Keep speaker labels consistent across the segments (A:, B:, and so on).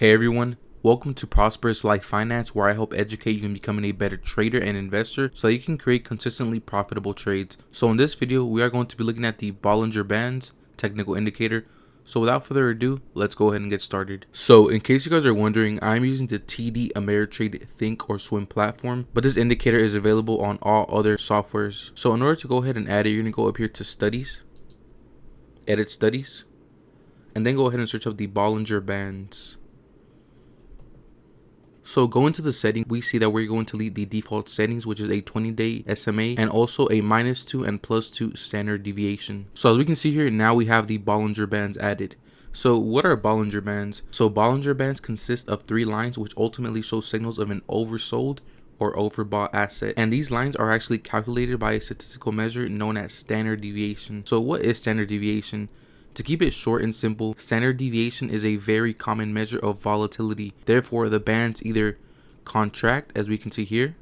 A: Hey everyone, welcome to Prosperous Life Finance, where I help educate you in becoming a better trader and investor so you can create consistently profitable trades. So in this video, we are going to be looking at the Bollinger Bands technical indicator. So without further ado, let's go ahead and get started. So in case you guys are wondering, I'm using the TD Ameritrade Think or Swim platform, but this indicator is available on all other softwares. So in order to go ahead and add it, you're going to go up here to Studies, Edit Studies, and then go ahead and search up the Bollinger Bands. So go into the setting, we see that we're going to leave the default settings, which is a 20-day SMA and also a -2 and +2 standard deviation. So as we can see here, now we have the Bollinger Bands added. So what are Bollinger Bands? So Bollinger Bands consist of 3 lines which ultimately show signals of an oversold or overbought asset. And these lines are actually calculated by a statistical measure known as standard deviation. So what is standard deviation? To keep it short and simple, standard deviation is a very common measure of volatility. Therefore, the bands either contract, as we can see here,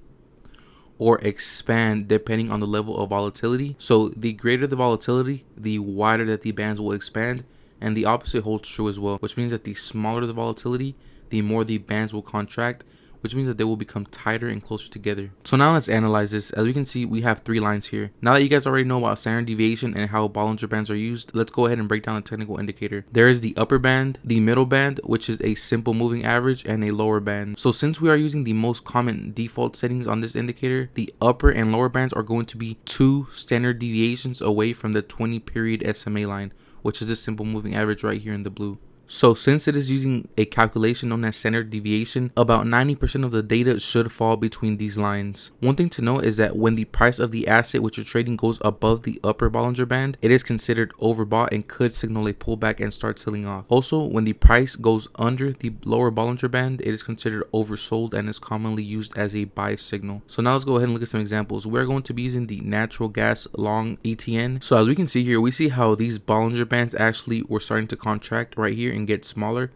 A: or expand depending on the level of volatility. So the greater the volatility, the wider that the bands will expand, and the opposite holds true as well, which means that the smaller the volatility, the more the bands will contract, which means that they will become tighter and closer together. So now let's analyze this. As we can see, we have 3 lines here. Now that you guys already know about standard deviation and how Bollinger Bands are used, let's go ahead and break down the technical indicator. There is the upper band, the middle band, which is a simple moving average, and a lower band. So since we are using the most common default settings on this indicator, the upper and lower bands are going to be 2 standard deviations away from the 20-period SMA line, which is this simple moving average right here in the blue. So since it is using a calculation known as standard deviation, about 90% of the data should fall between these lines. One thing to note is that when the price of the asset which you're trading goes above the upper Bollinger Band, it is considered overbought and could signal a pullback and start selling off. Also, when the price goes under the lower Bollinger Band, it is considered oversold and is commonly used as a buy signal. So now let's go ahead and look at some examples. We're going to be using the natural gas long ETN. So as we can see here, we see how these Bollinger Bands actually were starting to contract right here and get smaller,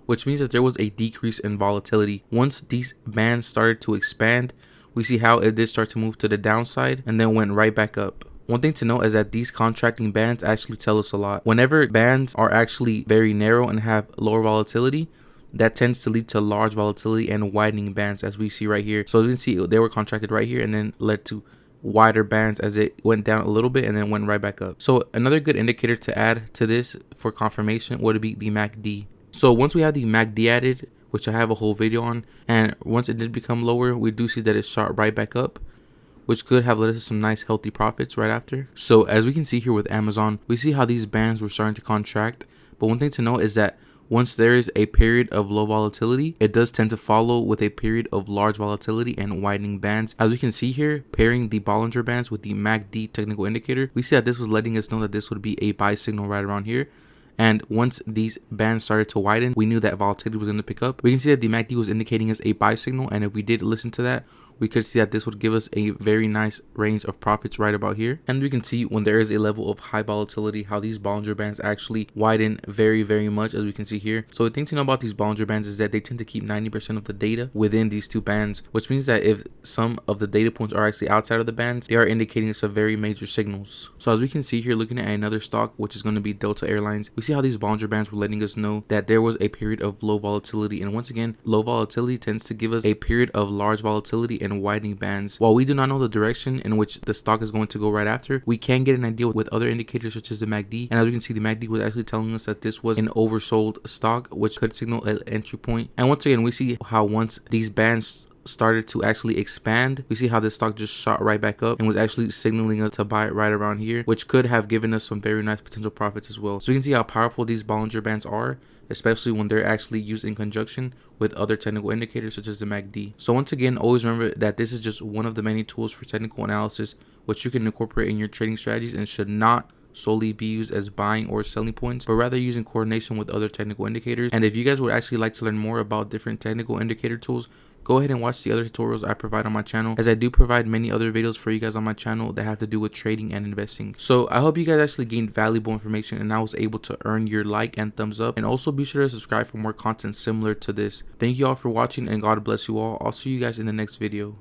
A: which means that there was a decrease in volatility. Once these bands started to expand, we see how it did start to move to the downside and then went right back up. One thing to note is that these contracting bands actually tell us a lot. Whenever bands are actually very narrow and have lower volatility, that tends to lead to large volatility and widening bands, as we see right here. So you can see they were contracted right here and then led to wider bands as it went down a little bit and then went right back up. So another good indicator to add to this for confirmation would be the MACD. So once we have the MACD added, which I have a whole video on, and once it did become lower, we do see that it shot right back up, which could have led us to some nice healthy profits right after. So as we can see here with Amazon, we see how these bands were starting to contract. But one thing to note is that once there is a period of low volatility, it does tend to follow with a period of large volatility and widening bands. As we can see here, pairing the Bollinger Bands with the MACD technical indicator, we see that this was letting us know that this would be a buy signal right around here. And once these bands started to widen, we knew that volatility was going to pick up. We can see that the MACD was indicating us a buy signal, and if we did listen to that, we could see that this would give us a very nice range of profits right about here. And we can see when there is a level of high volatility, how these Bollinger Bands actually widen very, very much, as we can see here. So the thing to know about these Bollinger Bands is that they tend to keep 90% of the data within these 2 bands, which means that if some of the data points are actually outside of the bands, they are indicating some very major signals. So as we can see here, looking at another stock, which is going to be Delta Airlines, we see how these Bollinger Bands were letting us know that there was a period of low volatility. And once again, low volatility tends to give us a period of large volatility and widening bands. While we do not know the direction in which the stock is going to go right after, we can get an idea with other indicators such as the MACD. And as we can see, the MACD was actually telling us that this was an oversold stock, which could signal an entry point. And once again, we see how once these bands started to actually expand, we see how this stock just shot right back up and was actually signaling us to buy it right around here, which could have given us some very nice potential profits as well. So you can see how powerful these Bollinger Bands are, especially when they're actually used in conjunction with other technical indicators such as the MACD. So once again, always remember that this is just one of the many tools for technical analysis which you can incorporate in your trading strategies and should not solely be used as buying or selling points, but rather using coordination with other technical indicators. And if you guys would actually like to learn more about different technical indicator tools, go ahead and watch the other tutorials I provide on my channel, as I do provide many other videos for you guys on my channel that have to do with trading and investing. So I hope you guys actually gained valuable information and I was able to earn your like and thumbs up. And also be sure to subscribe for more content similar to this. Thank you all for watching and God bless you all. I'll see you guys in the next video.